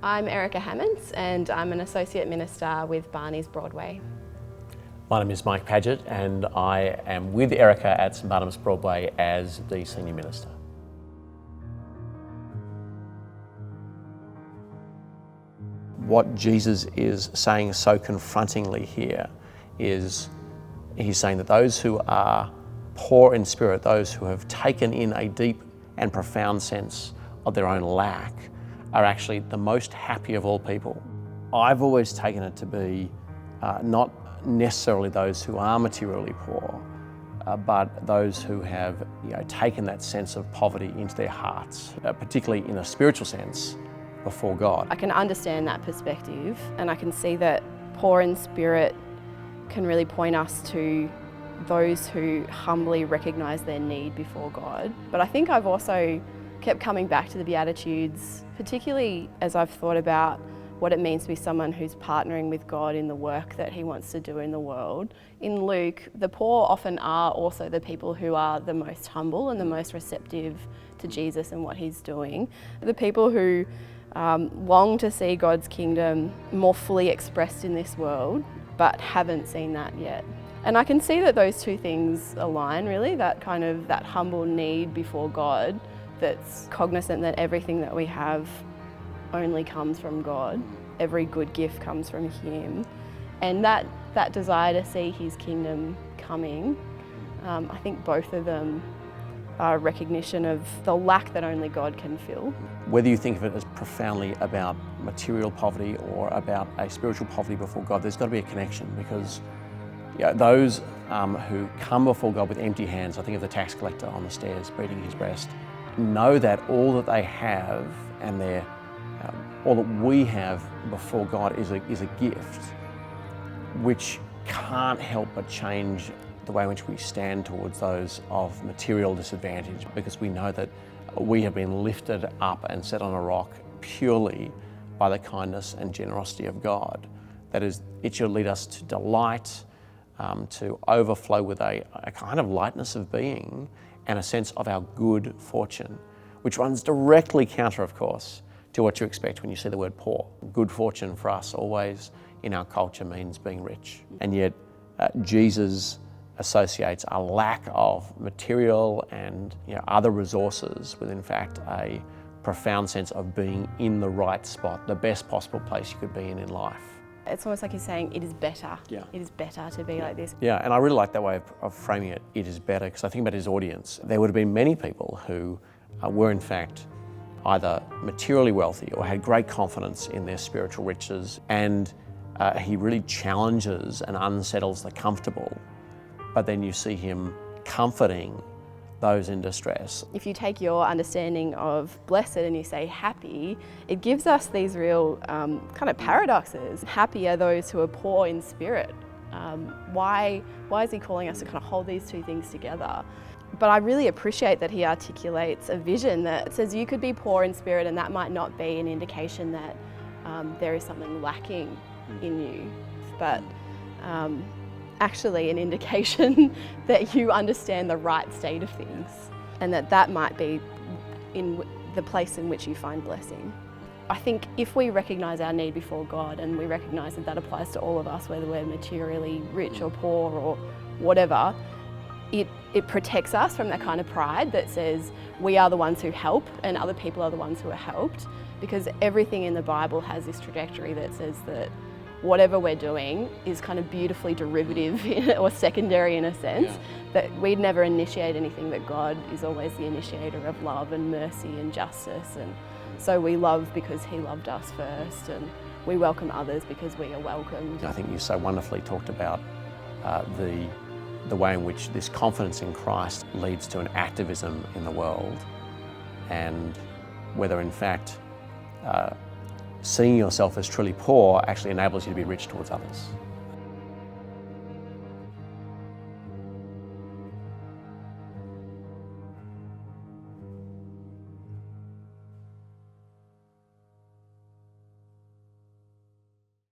I'm Erica Hamence and I'm an Associate Minister with Barney's Broadway. My name is Mike Paget and I am with Erica at St Barnabas Broadway as the Senior Minister. What Jesus is saying so confrontingly here is he's saying that those who are poor in spirit, those who have taken in a deep and profound sense of their own lack, are actually the most happy of all people. I've always taken it to be not necessarily those who are materially poor, but those who have taken that sense of poverty into their hearts, particularly in a spiritual sense, before God. I can understand that perspective, and I can see that poor in spirit can really point us to those who humbly recognise their need before God. But I think I've also kept coming back to the Beatitudes, particularly as I've thought about what it means to be someone who's partnering with God in the work that he wants to do in the world. In Luke, the poor often are also the people who are the most humble and the most receptive to Jesus and what he's doing. The people who long to see God's kingdom more fully expressed in this world, but haven't seen that yet. And I can see that those two things align really, that humble need before God that's cognizant that everything that we have only comes from God. Every good gift comes from him. And that desire to see his kingdom coming, I think both of them are a recognition of the lack that only God can fill. Whether you think of it as profoundly about material poverty or about a spiritual poverty before God, there's got to be a connection, because those who come before God with empty hands, I think of the tax collector on the stairs beating his breast, know that all that they have and all that we have before God is a gift, which can't help but change the way in which we stand towards those of material disadvantage, because we know that we have been lifted up and set on a rock purely by the kindness and generosity of God. That is, it should lead us to delight, to overflow with a kind of lightness of being and a sense of our good fortune, which runs directly counter, of course, to what you expect when you see the word poor. Good fortune for us always in our culture means being rich. And yet Jesus associates a lack of material and other resources with, in fact, a profound sense of being in the right spot, the best possible place you could be in life. It's almost like he's saying it is better. Yeah. It is better to be like this. Yeah, and I really like that way of framing it, it is better, because I think about his audience. There would have been many people who were in fact either materially wealthy or had great confidence in their spiritual riches, and he really challenges and unsettles the comfortable. But then you see him comforting those in distress. If you take your understanding of blessed and you say happy, it gives us these real kind of paradoxes. Happy are those who are poor in spirit. Why is he calling us to kind of hold these two things together? But I really appreciate that he articulates a vision that says you could be poor in spirit, and that might not be an indication that there is something lacking in you, but actually an indication that you understand the right state of things, and that might be in the place in which you find blessing. I think if we recognise our need before God, and we recognise that applies to all of us, whether we're materially rich or poor or whatever, it protects us from that kind of pride that says we are the ones who help and other people are the ones who are helped, because everything in the Bible has this trajectory that says that whatever we're doing is kind of beautifully derivative or secondary in a sense, that we'd never initiate anything, that God is always the initiator of love and mercy and justice. And so we love because he loved us first, and we welcome others because we are welcomed. I think you so wonderfully talked about the way in which this confidence in Christ leads to an activism in the world, and whether in fact seeing yourself as truly poor actually enables you to be rich towards others.